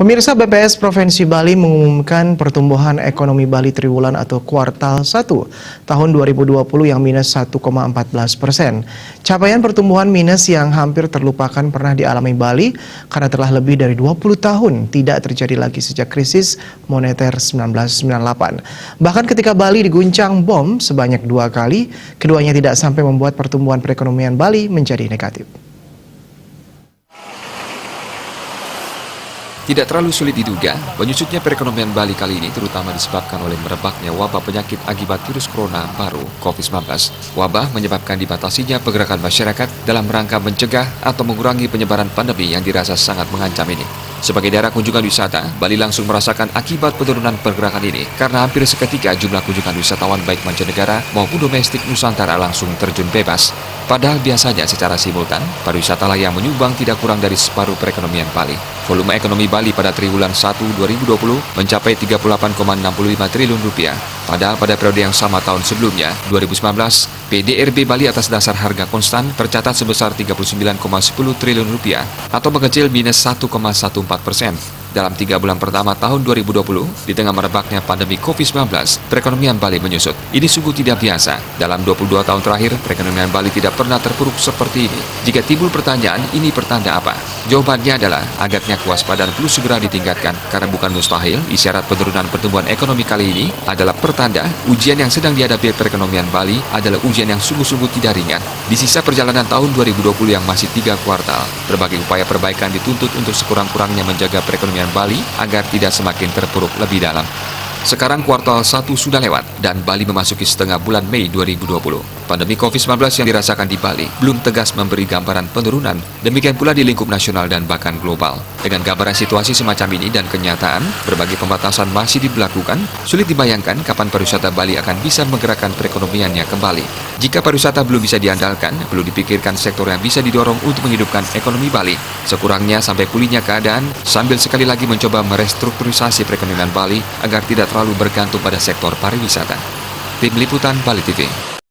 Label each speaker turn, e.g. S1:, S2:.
S1: Pemirsa, BPS Provinsi Bali mengumumkan pertumbuhan ekonomi Bali triwulan atau kuartal 1 tahun 2020 yang minus 1,14%. Capaian pertumbuhan minus yang hampir terlupakan pernah dialami Bali karena telah lebih dari 20 tahun tidak terjadi lagi sejak krisis moneter 1998. Bahkan ketika Bali diguncang bom sebanyak 2 kali, keduanya tidak sampai membuat pertumbuhan perekonomian Bali menjadi negatif.
S2: Tidak terlalu sulit diduga, menyusutnya perekonomian Bali kali ini terutama disebabkan oleh merebaknya wabah penyakit akibat virus corona baru COVID-19. Wabah menyebabkan dibatasinya pergerakan masyarakat dalam rangka mencegah atau mengurangi penyebaran pandemi yang dirasa sangat mengancam ini. Sebagai daerah kunjungan wisata, Bali langsung merasakan akibat penurunan pergerakan ini karena hampir seketika jumlah kunjungan wisatawan baik mancanegara maupun domestik Nusantara langsung terjun bebas. Padahal biasanya secara simultan, pariwisatalah yang menyumbang tidak kurang dari separuh perekonomian Bali. Volume ekonomi Bali pada triwulan 1 2020 mencapai 38,65 triliun rupiah. Padahal pada periode yang sama tahun sebelumnya, 2019, PDRB Bali atas dasar harga konstan tercatat sebesar 39,10 triliun rupiah atau mengecil minus 1,14%. Dalam 3 bulan pertama tahun 2020, di tengah merebaknya pandemi COVID-19, perekonomian Bali menyusut. Ini sungguh tidak biasa. Dalam 22 tahun terakhir, perekonomian Bali tidak pernah terpuruk seperti ini. Jika timbul pertanyaan, ini pertanda apa? Jawabannya adalah agaknya kewaspadaan perlu segera ditingkatkan, karena bukan mustahil isyarat penurunan pertumbuhan ekonomi kali ini adalah pertanda ujian yang sedang dihadapi perekonomian Bali adalah ujian yang sungguh-sungguh tidak ringan. Di sisa perjalanan tahun 2020 yang masih 3 kuartal, berbagai upaya perbaikan dituntut untuk sekurang-kurangnya menjaga perekonomian Bali agar tidak semakin terpuruk lebih dalam. Sekarang kuartal 1 sudah lewat dan Bali memasuki setengah bulan Mei 2020. Pandemi COVID-19 yang dirasakan di Bali belum tegas memberi gambaran penurunan, demikian pula di lingkup nasional dan bahkan global. Dengan gambaran situasi semacam ini dan kenyataan, berbagai pembatasan masih diberlakukan, sulit dibayangkan kapan pariwisata Bali akan bisa menggerakkan perekonomiannya kembali. Jika pariwisata belum bisa diandalkan, perlu dipikirkan sektor yang bisa didorong untuk menghidupkan ekonomi Bali. Sekurangnya sampai pulihnya keadaan, sambil sekali lagi mencoba merestrukturisasi perekonomian Bali agar tidak terlalu bergantung pada sektor pariwisata. Tim Liputan Bali TV.